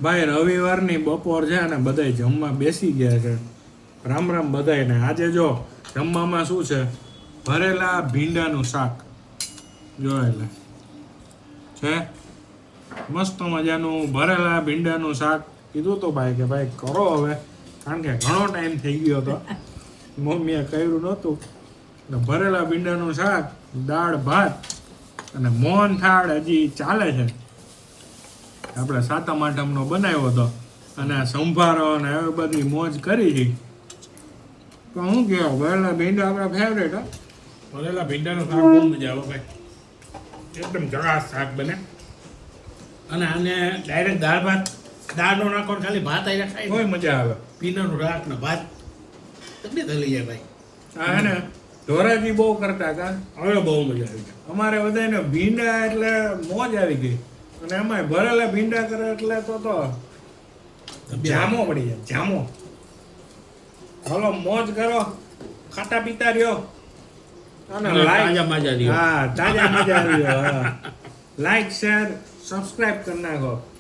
ભાઈ રવિવારની બપોર છે અને બધાય જમવા બેસી ગયા છે. રામ રામ બધાયને. આજે જો જમવામાં શું છે, ભરેલા ભીંડાનું શાક. જો એટલે છે મસ્ત મજાનું ભરેલા ભીંડાનું શાક. કીધું તો ભાઈ કે ભાઈ કરો હવે, કારણ કે ઘણો ટાઈમ થઈ ગયો હતો, મમ્મીએ કર્યું નહોતું. એટલે ભરેલા ભીંડાનું શાક, દાળ ભાત અને મોહન થાળ હજી ચાલે છે. આપણે સાતમ આઠમનો બનાવ્યો હતો અને સંભારો ને એવી બધી મોજ કરી છે. તો હું કહો, ભરેલા ભીંડા આપણા ફેવરેટ. ભરેલા ભીંડાનું શાક બહુ મજા આવે ભાઈ, એકદમ જગાસ શાક બને. અને આને ડાયરેક્ટ દાળ ભાત, દાળનો નાખો ને ખાલી ભાત આવી ખાઈ કોઈ મજા આવે. પીનાનું રાખ ને ભાત તકલીફ થઈ જાય ભાઈ. આ હે ને ધોરાજી બહુ કરતા કા, હવે બહુ મજા આવી જાય. અમારે બધાને ભીંડા એટલે મોજ આવી ગઈ. અને એમાં ભરેલા ભીંડા કરે એટલે તો જામો પડી જાય, જામો. હાલો મોજ કરો, ખાતા પીતા રહ્યો અને અને લાઈક, તાજા માજા રહ્યો. હા તાજા મજા રહ્યો. લાઈક શેર સબસ્ક્રાઇબ કરી નાખો.